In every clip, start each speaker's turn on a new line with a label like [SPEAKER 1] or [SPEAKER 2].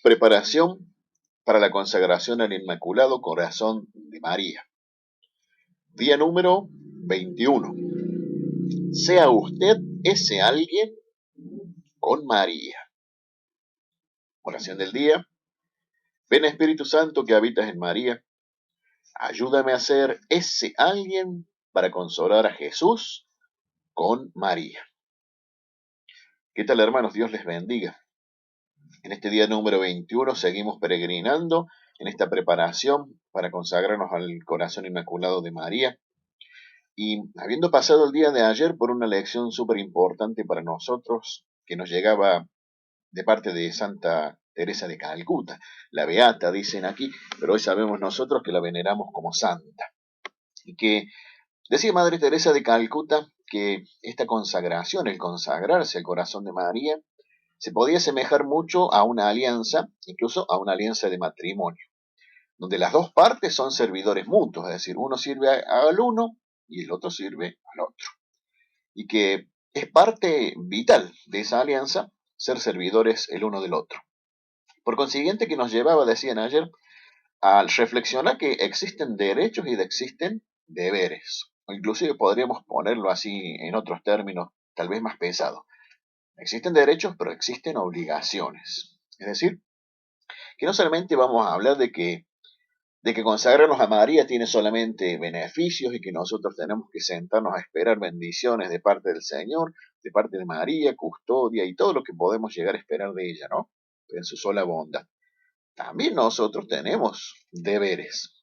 [SPEAKER 1] Preparación para la consagración al Inmaculado Corazón de María. Día número 21. Sea usted ese alguien con María. Oración del día. Ven Espíritu Santo que habitas en María. Ayúdame a ser ese alguien para consolar a Jesús con María. ¿Qué tal, hermanos? Dios les bendiga. En este día número 21 seguimos peregrinando en esta preparación para consagrarnos al Corazón Inmaculado de María. Y habiendo pasado el día de ayer por una lección súper importante para nosotros, que nos llegaba de parte de Santa Teresa de Calcuta, la Beata, dicen aquí, pero hoy sabemos nosotros que la veneramos como santa. Y que decía Madre Teresa de Calcuta que esta consagración, el consagrarse al corazón de María, se podía asemejar mucho a una alianza, incluso a una alianza de matrimonio, donde las dos partes son servidores mutuos, es decir, uno sirve al uno y el otro sirve al otro. Y que es parte vital de esa alianza ser servidores el uno del otro. Por consiguiente, que nos llevaba, decían ayer, al reflexionar que existen derechos y existen deberes. O inclusive podríamos ponerlo así en otros términos, tal vez más pesados. Existen derechos, pero existen obligaciones. Es decir, que no solamente vamos a hablar de que consagrarnos a María tiene solamente beneficios y que nosotros tenemos que sentarnos a esperar bendiciones de parte del Señor, de parte de María, custodia y todo lo que podemos llegar a esperar de ella, ¿no? En su sola bondad. También nosotros tenemos deberes.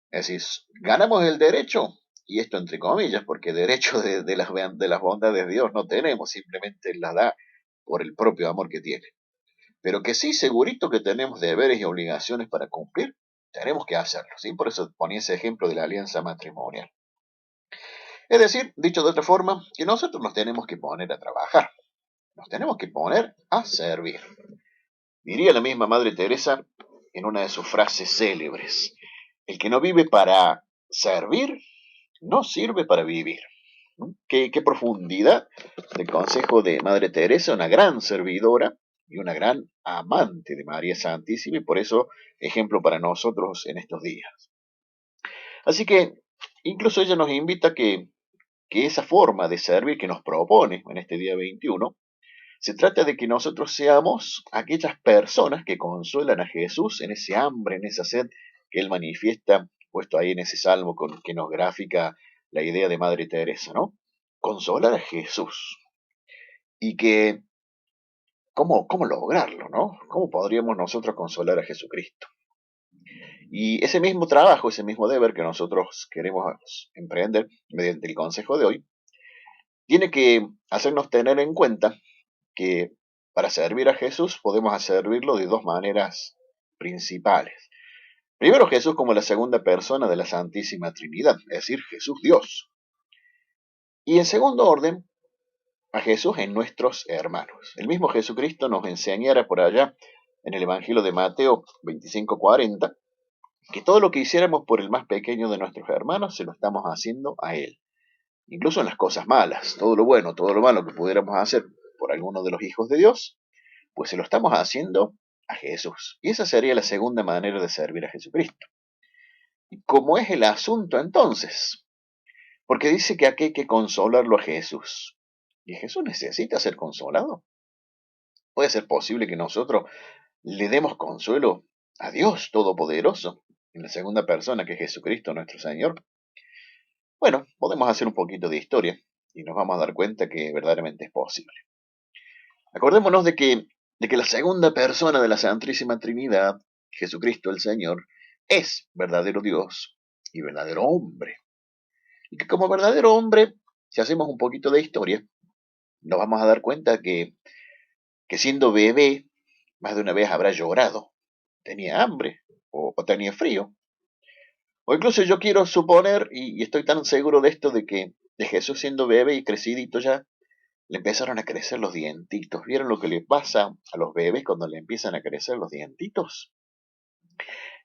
[SPEAKER 1] Es decir, ganamos el derecho, y esto entre comillas, porque derecho de las bondades de Dios no tenemos, simplemente la da por el propio amor que tiene. Pero que sí, segurito que tenemos deberes y obligaciones para cumplir, tenemos que hacerlo, ¿sí? Por eso ponía ese ejemplo de la alianza matrimonial. Es decir, dicho de otra forma, que nosotros nos tenemos que poner a trabajar, nos tenemos que poner a servir. Diría la misma Madre Teresa en una de sus frases célebres: el que no vive para servir, no sirve para vivir. ¿No? Qué profundidad del consejo de Madre Teresa, una gran servidora y una gran amante de María Santísima, y por eso ejemplo para nosotros en estos días. Así que incluso ella nos invita que esa forma de servir que nos propone en este día 21, se trata de que nosotros seamos aquellas personas que consuelan a Jesús en ese hambre, en esa sed que él manifiesta, puesto ahí en ese salmo que nos grafica la idea de Madre Teresa, ¿no? Consolar a Jesús. Y que, ¿cómo lograrlo, no? ¿Cómo podríamos nosotros consolar a Jesucristo? Y ese mismo trabajo, ese mismo deber que nosotros queremos emprender mediante el consejo de hoy, tiene que hacernos tener en cuenta que para servir a Jesús podemos servirlo de dos maneras principales. Primero, Jesús como la segunda persona de la Santísima Trinidad, es decir, Jesús Dios. Y en segundo orden, a Jesús en nuestros hermanos. El mismo Jesucristo nos enseñara por allá en el Evangelio de Mateo 25:40 que todo lo que hiciéramos por el más pequeño de nuestros hermanos se lo estamos haciendo a Él. Incluso en las cosas malas, todo lo bueno, todo lo malo que pudiéramos hacer por alguno de los hijos de Dios, pues se lo estamos haciendo a Jesús. Y esa sería la segunda manera de servir a Jesucristo. ¿Y cómo es el asunto entonces? Porque dice que aquí hay que consolarlo a Jesús. ¿Y Jesús necesita ser consolado? ¿Puede ser posible que nosotros le demos consuelo a Dios Todopoderoso, en la segunda persona que es Jesucristo nuestro Señor? Bueno, podemos hacer un poquito de historia y nos vamos a dar cuenta que verdaderamente es posible. Acordémonos de que la segunda persona de la Santísima Trinidad, Jesucristo el Señor, es verdadero Dios y verdadero hombre. Y que como verdadero hombre, si hacemos un poquito de historia, nos vamos a dar cuenta que siendo bebé, más de una vez habrá llorado, tenía hambre o tenía frío. O incluso yo quiero suponer, y estoy tan seguro de esto, de que de Jesús siendo bebé y crecidito ya, le empezaron a crecer los dientitos. ¿Vieron lo que le pasa a los bebés cuando le empiezan a crecer los dientitos?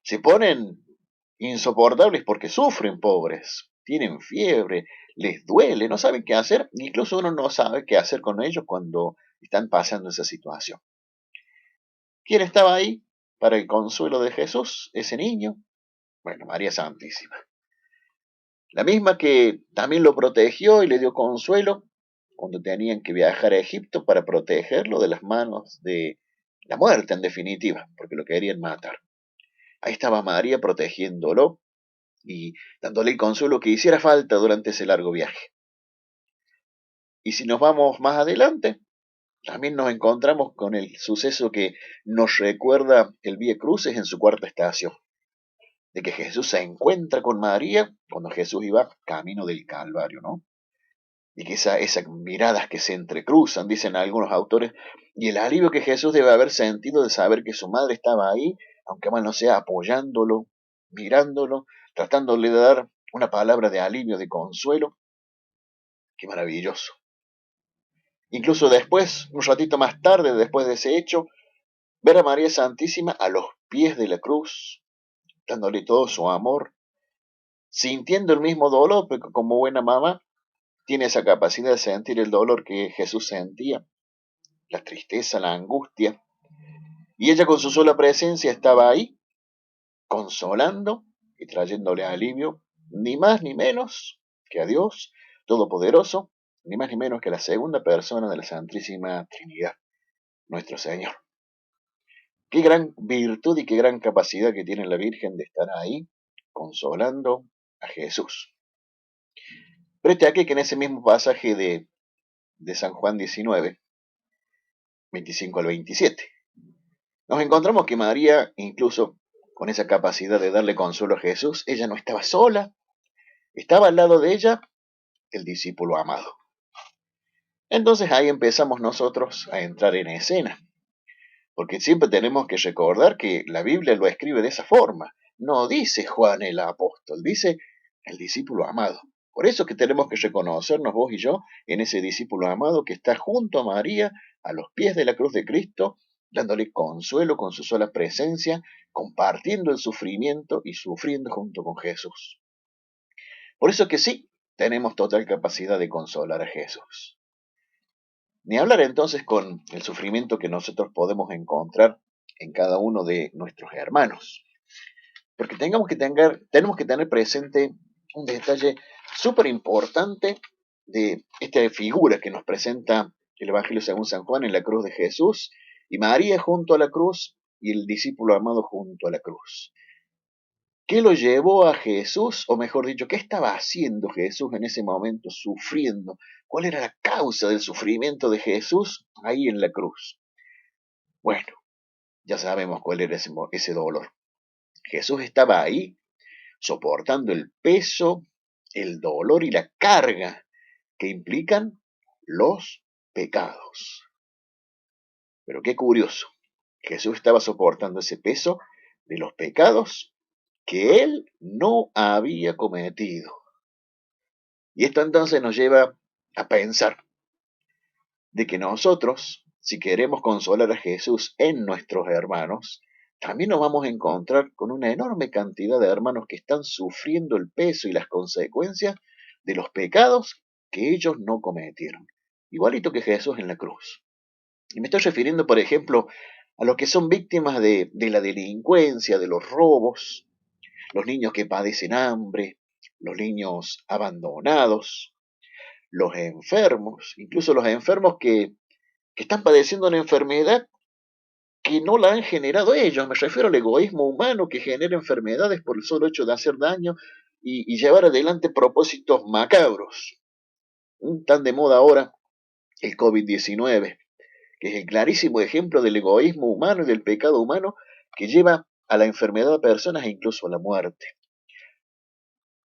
[SPEAKER 1] Se ponen insoportables porque sufren, pobres. Tienen fiebre, les duele, no saben qué hacer. Incluso uno no sabe qué hacer con ellos cuando están pasando esa situación. ¿Quién estaba ahí para el consuelo de Jesús, ese niño? Bueno, María Santísima. La misma que también lo protegió y le dio consuelo cuando tenían que viajar a Egipto para protegerlo de las manos de la muerte, en definitiva, porque lo querían matar. Ahí estaba María protegiéndolo y dándole el consuelo que hiciera falta durante ese largo viaje. Y si nos vamos más adelante, también nos encontramos con el suceso que nos recuerda el Vía Crucis en su cuarta estación, de que Jesús se encuentra con María cuando Jesús iba camino del Calvario, ¿no? Y que esas miradas que se entrecruzan, dicen algunos autores, y el alivio que Jesús debe haber sentido de saber que su madre estaba ahí, aunque mal no sea, apoyándolo, mirándolo, tratándole de dar una palabra de alivio, de consuelo. Qué maravilloso. Incluso después, un ratito más tarde, después de ese hecho, ver a María Santísima a los pies de la cruz, dándole todo su amor, sintiendo el mismo dolor, porque como buena mamá tiene esa capacidad de sentir el dolor que Jesús sentía, la tristeza, la angustia, y ella con su sola presencia estaba ahí, consolando y trayéndole alivio, ni más ni menos que a Dios Todopoderoso, ni más ni menos que a la segunda persona de la Santísima Trinidad, nuestro Señor. Qué gran virtud y qué gran capacidad que tiene la Virgen de estar ahí, consolando a Jesús. Preste aquí que en ese mismo pasaje de San Juan 19, 25 al 27, nos encontramos que María, incluso con esa capacidad de darle consuelo a Jesús, ella no estaba sola, estaba al lado de ella el discípulo amado. Entonces ahí empezamos nosotros a entrar en escena, porque siempre tenemos que recordar que la Biblia lo escribe de esa forma. No dice Juan el apóstol, dice el discípulo amado. Por eso que tenemos que reconocernos vos y yo en ese discípulo amado que está junto a María, a los pies de la cruz de Cristo, dándole consuelo con su sola presencia, compartiendo el sufrimiento y sufriendo junto con Jesús. Por eso que sí, tenemos total capacidad de consolar a Jesús. Ni hablar entonces con el sufrimiento que nosotros podemos encontrar en cada uno de nuestros hermanos. Porque tenemos que tener presente un detalle súper importante de esta figura que nos presenta el Evangelio según San Juan en la cruz de Jesús, y María junto a la cruz y el discípulo amado junto a la cruz. ¿Qué lo llevó a Jesús? O mejor dicho, ¿qué estaba haciendo Jesús en ese momento, sufriendo? ¿Cuál era la causa del sufrimiento de Jesús ahí en la cruz? Bueno, ya sabemos cuál era ese dolor. Jesús estaba ahí soportando el peso, el dolor y la carga que implican los pecados. Pero qué curioso, Jesús estaba soportando ese peso de los pecados que él no había cometido. Y esto entonces nos lleva a pensar de que nosotros, si queremos consolar a Jesús en nuestros hermanos, también nos vamos a encontrar con una enorme cantidad de hermanos que están sufriendo el peso y las consecuencias de los pecados que ellos no cometieron. Igualito que Jesús en la cruz. Y me estoy refiriendo, por ejemplo, a los que son víctimas de la delincuencia, de los robos, los niños que padecen hambre, los niños abandonados, los enfermos, incluso los enfermos que están padeciendo una enfermedad que no la han generado ellos. Me refiero al egoísmo humano que genera enfermedades por el solo hecho de hacer daño y llevar adelante propósitos macabros. Tan de moda ahora el COVID-19, que es el clarísimo ejemplo del egoísmo humano y del pecado humano que lleva a la enfermedad a personas e incluso a la muerte.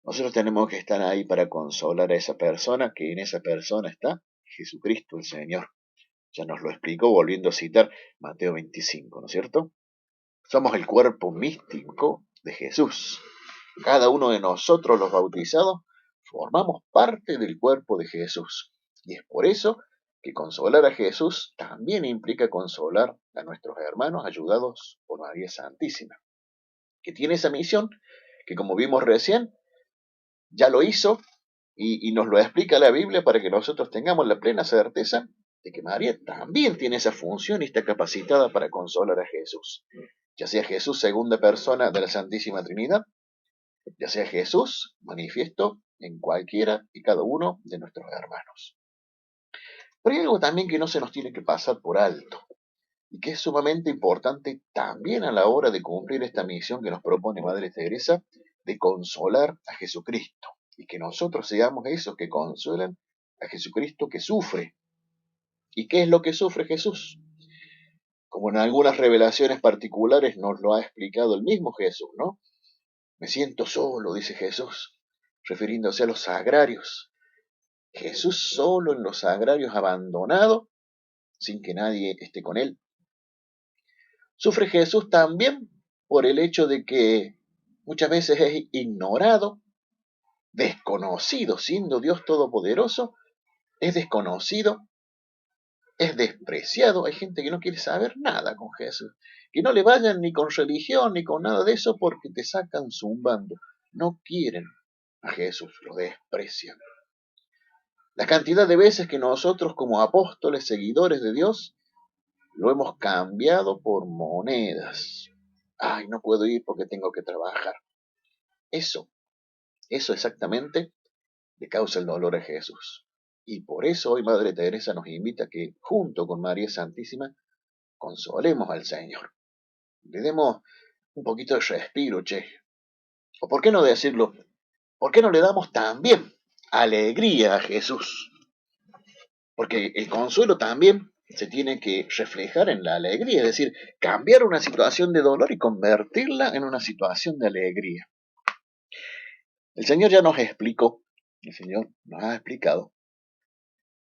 [SPEAKER 1] Nosotros tenemos que estar ahí para consolar a esa persona, que en esa persona está Jesucristo el Señor. Ya nos lo explicó volviendo a citar Mateo 25, ¿no es cierto? Somos el cuerpo místico de Jesús. Cada uno de nosotros, los bautizados, formamos parte del cuerpo de Jesús. Y es por eso que consolar a Jesús también implica consolar a nuestros hermanos ayudados por María Santísima, que tiene esa misión que, como vimos recién, ya lo hizo y nos lo explica la Biblia para que nosotros tengamos la plena certeza de que María también tiene esa función y está capacitada para consolar a Jesús, ya sea Jesús segunda persona de la Santísima Trinidad, ya sea Jesús manifiesto en cualquiera y cada uno de nuestros hermanos. Pero hay algo también que no se nos tiene que pasar por alto y que es sumamente importante también a la hora de cumplir esta misión que nos propone Madre Teresa de consolar a Jesucristo y que nosotros seamos esos que consuelan a Jesucristo que sufre. ¿Y qué es lo que sufre Jesús? Como en algunas revelaciones particulares nos lo ha explicado el mismo Jesús, ¿no? Me siento solo, dice Jesús, refiriéndose a los sagrarios. Jesús solo en los sagrarios, abandonado, sin que nadie esté con él. Sufre Jesús también por el hecho de que muchas veces es ignorado, desconocido, siendo Dios todopoderoso, es desconocido, es despreciado. Hay gente que no quiere saber nada con Jesús, que no le vayan ni con religión ni con nada de eso porque te sacan zumbando. No quieren a Jesús, lo desprecian. La cantidad de veces que nosotros como apóstoles, seguidores de Dios, lo hemos cambiado por monedas. Ay, no puedo ir porque tengo que trabajar. Eso exactamente le causa el dolor a Jesús. Y por eso hoy Madre Teresa nos invita a que, junto con María Santísima, consolemos al Señor. Le demos un poquito de respiro, che. O por qué no decirlo, ¿por qué no le damos también alegría a Jesús? Porque el consuelo también se tiene que reflejar en la alegría, es decir, cambiar una situación de dolor y convertirla en una situación de alegría. El Señor ya nos explicó, el Señor nos ha explicado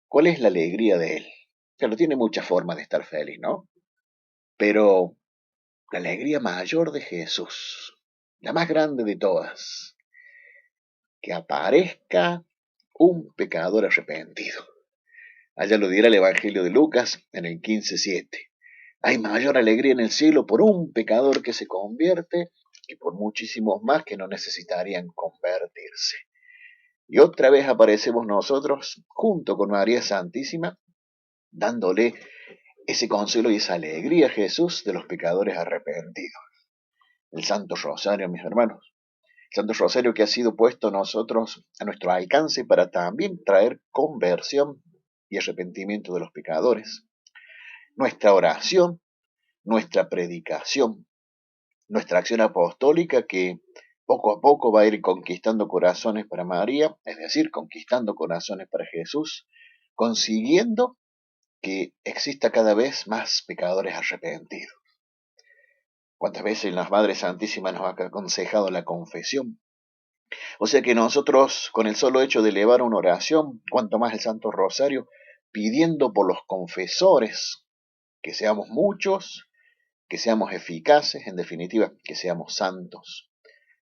[SPEAKER 1] cuál es la alegría de Él. Claro, tiene muchas formas de estar feliz, ¿no? Pero la alegría mayor de Jesús, la más grande de todas, que aparezca un pecador arrepentido. Allá lo dirá el Evangelio de Lucas en el 15:7. Hay mayor alegría en el cielo por un pecador que se convierte que por muchísimos más que no necesitarían convertirse. Y otra vez aparecemos nosotros junto con María Santísima, dándole ese consuelo y esa alegría a Jesús de los pecadores arrepentidos. El Santo Rosario, mis hermanos. El Santo Rosario que ha sido puesto nosotros a nuestro alcance para también traer conversión y arrepentimiento de los pecadores. Nuestra oración, nuestra predicación, nuestra acción apostólica que poco a poco va a ir conquistando corazones para María, es decir, conquistando corazones para Jesús, consiguiendo que exista cada vez más pecadores arrepentidos. ¿Cuántas veces las Madres Santísimas nos ha aconsejado la confesión? O sea que nosotros, con el solo hecho de elevar una oración, cuanto más el Santo Rosario, pidiendo por los confesores, que seamos muchos, que seamos eficaces, en definitiva, que seamos santos,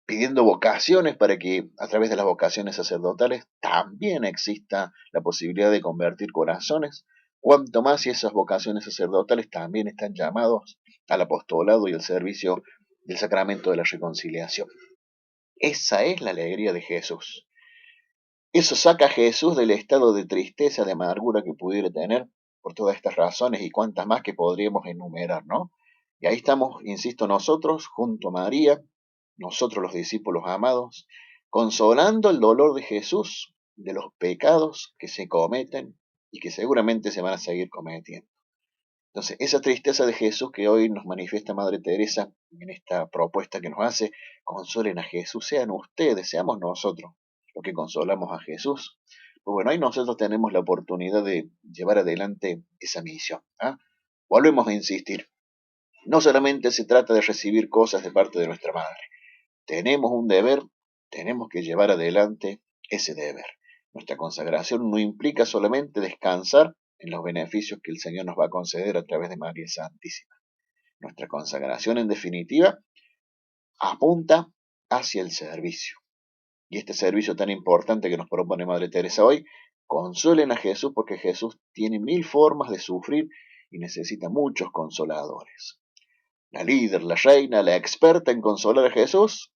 [SPEAKER 1] pidiendo vocaciones para que a través de las vocaciones sacerdotales también exista la posibilidad de convertir corazones, cuanto más si esas vocaciones sacerdotales también están llamados al apostolado y al servicio del sacramento de la reconciliación. Esa es la alegría de Jesús. Eso saca a Jesús del estado de tristeza, de amargura que pudiera tener por todas estas razones y cuantas más que podríamos enumerar, ¿no? Y ahí estamos, insisto, nosotros, junto a María, nosotros los discípulos amados, consolando el dolor de Jesús de los pecados que se cometen y que seguramente se van a seguir cometiendo. Entonces, esa tristeza de Jesús que hoy nos manifiesta Madre Teresa en esta propuesta que nos hace, consolen a Jesús, sean ustedes, seamos nosotros los que consolamos a Jesús. Pues bueno, ahí nosotros tenemos la oportunidad de llevar adelante esa misión. ¿Ah? Volvemos a insistir, no solamente se trata de recibir cosas de parte de nuestra Madre, tenemos un deber, tenemos que llevar adelante ese deber. Nuestra consagración no implica solamente descansar en los beneficios que el Señor nos va a conceder a través de María Santísima. Nuestra consagración, en definitiva, apunta hacia el servicio. Y este servicio tan importante que nos propone Madre Teresa hoy, consuelen a Jesús porque Jesús tiene 1000 formas de sufrir y necesita muchos consoladores. La líder, la reina, la experta en consolar a Jesús,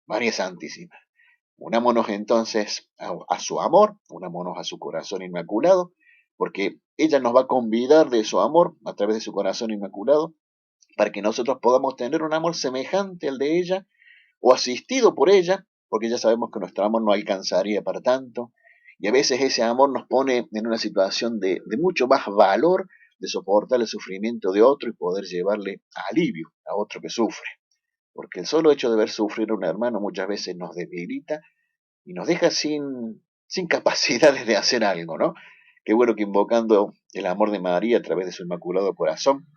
[SPEAKER 1] María Santísima. Unámonos entonces a su amor, unámonos a su corazón inmaculado, porque ella nos va a convidar de su amor a través de su corazón inmaculado, para que nosotros podamos tener un amor semejante al de ella, o asistido por ella, porque ya sabemos que nuestro amor no alcanzaría para tanto, y a veces ese amor nos pone en una situación de mucho más valor, de soportar el sufrimiento de otro y poder llevarle alivio a otro que sufre. Porque el solo hecho de ver sufrir a un hermano muchas veces nos debilita y nos deja sin capacidades de hacer algo, ¿no? Qué bueno que invocando el amor de María a través de su inmaculado corazón,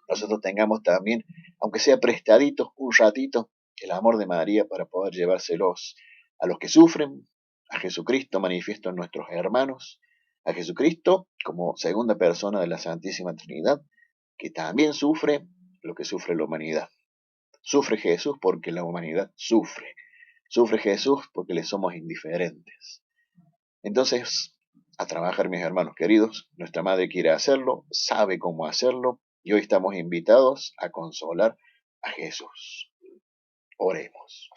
[SPEAKER 1] nosotros tengamos también, aunque sea prestaditos un ratito, el amor de María para poder llevárselos a los que sufren, a Jesucristo manifiesto en nuestros hermanos, a Jesucristo como segunda persona de la Santísima Trinidad, que también sufre lo que sufre la humanidad. Sufre Jesús porque la humanidad sufre. Sufre Jesús porque le somos indiferentes. Entonces, a trabajar, mis hermanos queridos. Nuestra Madre quiere hacerlo, sabe cómo hacerlo, y hoy estamos invitados a consolar a Jesús. Oremos.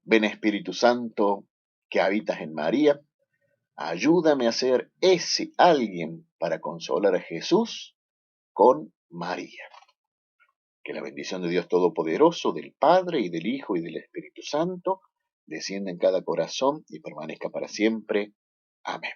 [SPEAKER 1] Ven Espíritu Santo, que habitas en María, ayúdame a ser ese alguien para consolar a Jesús con María. Que la bendición de Dios Todopoderoso, del Padre y del Hijo y del Espíritu Santo, descienda en cada corazón y permanezca para siempre. Amén.